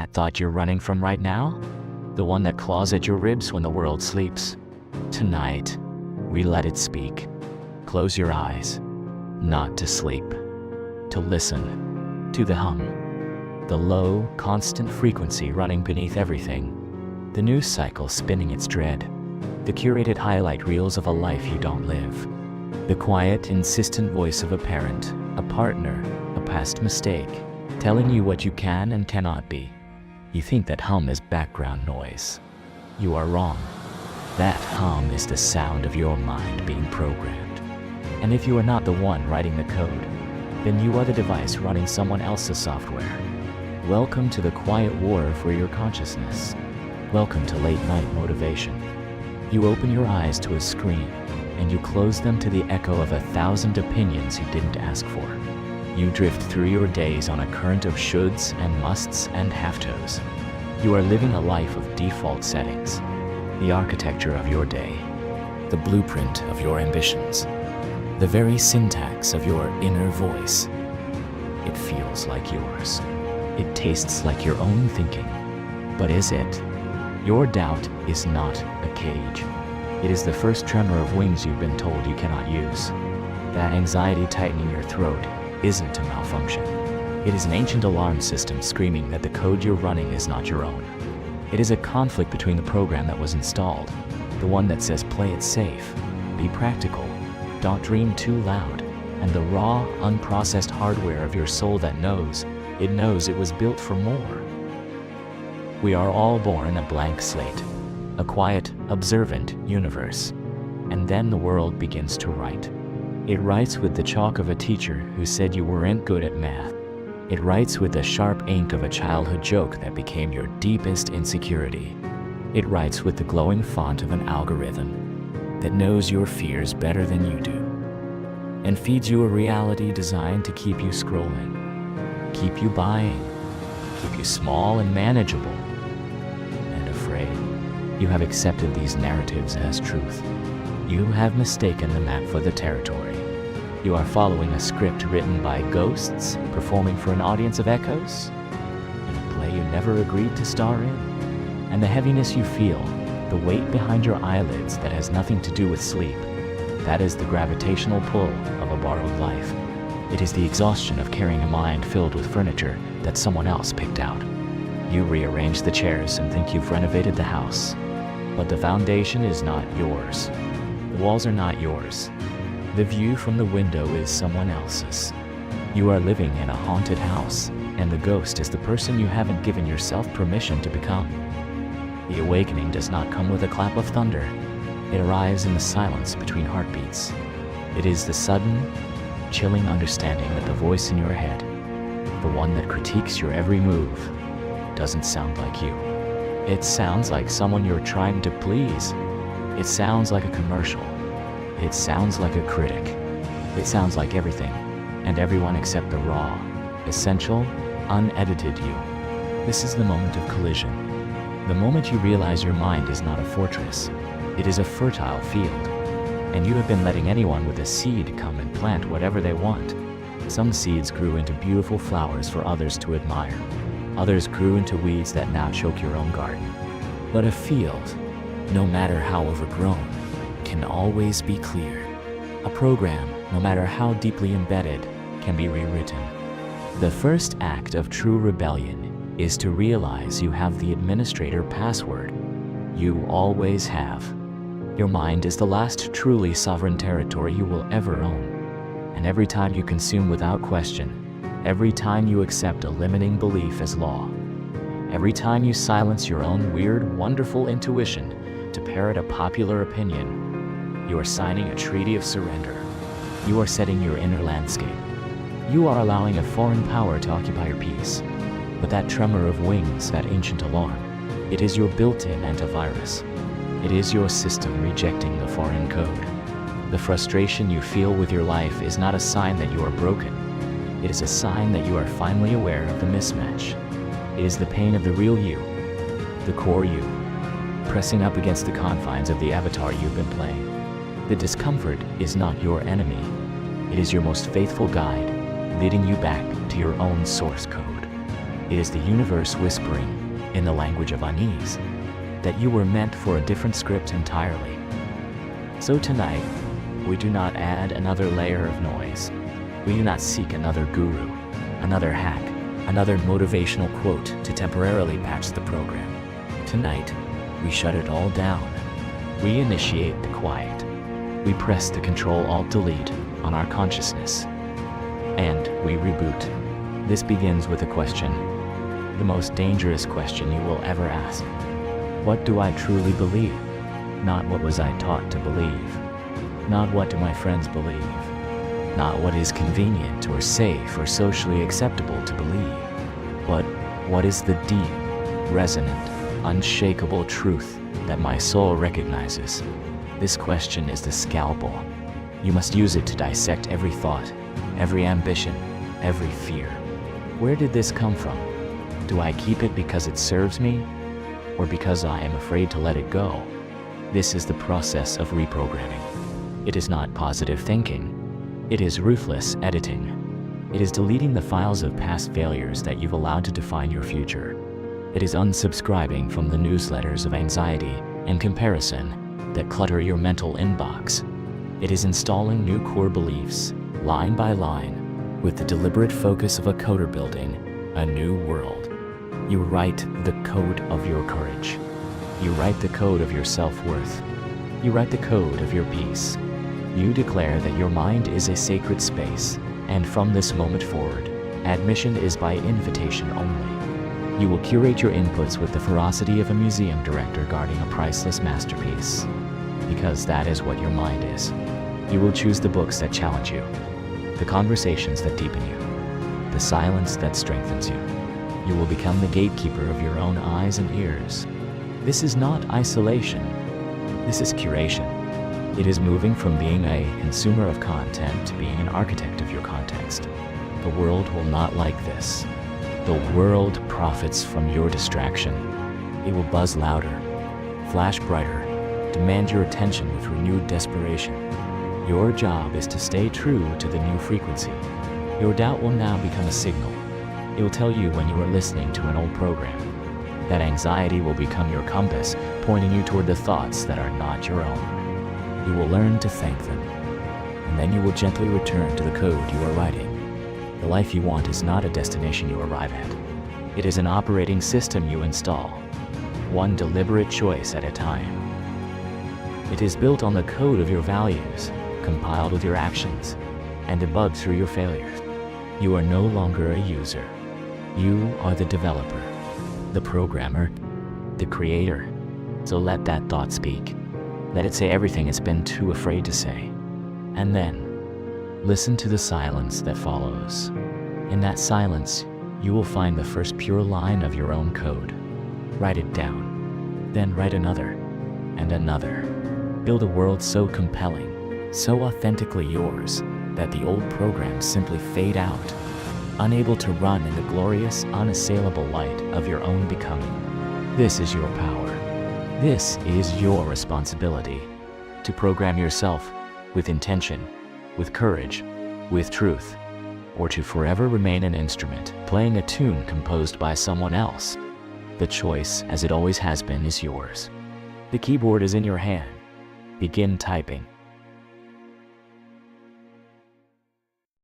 thought you're running from right now? The one that claws at your ribs when the world sleeps? Tonight, we let it speak. Close your eyes, not to sleep, to listen, to the hum, the low, constant frequency running beneath everything, the news cycle spinning its dread, the curated highlight reels of a life you don't live, the quiet, insistent voice of a parent, a partner, a past mistake, telling you what you can and cannot be. You think that hum is background noise. You are wrong. That hum is the sound of your mind being programmed. And if you are not the one writing the code, then you are the device running someone else's software. Welcome to the quiet war for your consciousness. Welcome to late night motivation. You open your eyes to a screen, and you close them to the echo of 1,000 opinions you didn't ask for. You drift through your days on a current of shoulds and musts and have-tos. You are living a life of default settings, the architecture of your day, the blueprint of your ambitions, the very syntax of your inner voice. It feels like yours. It tastes like your own thinking. But is it? Your doubt is not a cage. It is the first tremor of wings you've been told you cannot use. That anxiety tightening your throat isn't a malfunction. It is an ancient alarm system screaming that the code you're running is not your own. It is a conflict between the program that was installed, the one that says play it safe, be practical, don't dream too loud, and the raw, unprocessed hardware of your soul that knows it was built for more. We are all born a blank slate, a quiet, observant universe, and then the world begins to write. It writes with the chalk of a teacher who said you weren't good at math. It writes with the sharp ink of a childhood joke that became your deepest insecurity. It writes with the glowing font of an algorithm that knows your fears better than you do, and feeds you a reality designed to keep you scrolling, keep you buying, keep you small and manageable, and afraid. You have accepted these narratives as truth. You have mistaken the map for the territory. You are following a script written by ghosts, performing for an audience of echoes, in a play you never agreed to star in. And the heaviness you feel, the weight behind your eyelids that has nothing to do with sleep, that is the gravitational pull of a borrowed life. It is the exhaustion of carrying a mind filled with furniture that someone else picked out. You rearrange the chairs and think you've renovated the house, but the foundation is not yours. The walls are not yours. The view from the window is someone else's. You are living in a haunted house, and the ghost is the person you haven't given yourself permission to become. The awakening does not come with a clap of thunder. It arrives in the silence between heartbeats. It is the sudden, chilling understanding that the voice in your head, the one that critiques your every move, doesn't sound like you. It sounds like someone you're trying to please. It sounds like a commercial. It sounds like a critic. It sounds like everything and everyone except the raw, essential, unedited you. This is the moment of collision. The moment you realize your mind is not a fortress. It is a fertile field. And you have been letting anyone with a seed come and plant whatever they want. Some seeds grew into beautiful flowers for others to admire. Others grew into weeds that now choke your own garden. But a field, no matter how overgrown, can always be cleared. A program, no matter how deeply embedded, can be rewritten. The first act of true rebellion is to realize you have the administrator password. You always have. Your mind is the last truly sovereign territory you will ever own. And every time you consume without question, every time you accept a limiting belief as law, every time you silence your own weird, wonderful intuition to parrot a popular opinion, you are signing a treaty of surrender. You are setting your inner landscape. You are allowing a foreign power to occupy your peace. But that tremor of wings, that ancient alarm, it is your built-in antivirus. It is your system rejecting the foreign code. The frustration you feel with your life is not a sign that you are broken. It is a sign that you are finally aware of the mismatch. It is the pain of the real you, the core you, pressing up against the confines of the avatar you've been playing. The discomfort is not your enemy. It is your most faithful guide, leading you back to your own source code. It is the universe whispering, in the language of unease, that you were meant for a different script entirely. So tonight, we do not add another layer of noise. We do not seek another guru, another hack, another motivational quote to temporarily patch the program. Tonight, we shut it all down. We initiate the quiet. We press the Control-Alt-Delete on our consciousness. And we reboot. This begins with a question, the most dangerous question you will ever ask. What do I truly believe? Not what was I taught to believe. Not what do my friends believe. Not what is convenient or safe or socially acceptable to believe. But what is the deep, resonant, unshakable truth that my soul recognizes? This question is the scalpel. You must use it to dissect every thought, every ambition, every fear. Where did this come from? Do I keep it because it serves me, or because I am afraid to let it go? This is the process of reprogramming. It is not positive thinking. It is ruthless editing. It is deleting the files of past failures that you've allowed to define your future. It is unsubscribing from the newsletters of anxiety and comparison that clutter your mental inbox. It is installing new core beliefs, line by line, with the deliberate focus of a coder building a new world. You write the code of your courage. You write the code of your self-worth. You write the code of your peace. You declare that your mind is a sacred space, and from this moment forward, admission is by invitation only. You will curate your inputs with the ferocity of a museum director guarding a priceless masterpiece, because that is what your mind is. You will choose the books that challenge you, the conversations that deepen you, the silence that strengthens you. You will become the gatekeeper of your own eyes and ears. This is not isolation. This is curation. It is moving from being a consumer of content to being an architect of your context. The world will not like this. The world profits from your distraction. It will buzz louder, flash brighter, demand your attention with renewed desperation. Your job is to stay true to the new frequency. Your doubt will now become a signal. It will tell you when you are listening to an old program. That anxiety will become your compass, pointing you toward the thoughts that are not your own. You will learn to thank them, and then you will gently return to the code you are writing. The life you want is not a destination you arrive at. It is an operating system you install, one deliberate choice at a time. It is built on the code of your values, compiled with your actions, and debugged through your failures. You are no longer a user. You are the developer, the programmer, the creator. So let that thought speak. Let it say everything it's been too afraid to say. And then, listen to the silence that follows. In that silence, you will find the first pure line of your own code. Write it down. Then write another, and another. Build a world so compelling, so authentically yours, that the old programs simply fade out, unable to run in the glorious, unassailable light of your own becoming. This is your power. This is your responsibility, to program yourself with intention, with courage, with truth, or to forever remain an instrument playing a tune composed by someone else. The choice, as it always has been, is yours. The keyboard is in your hand. Begin typing.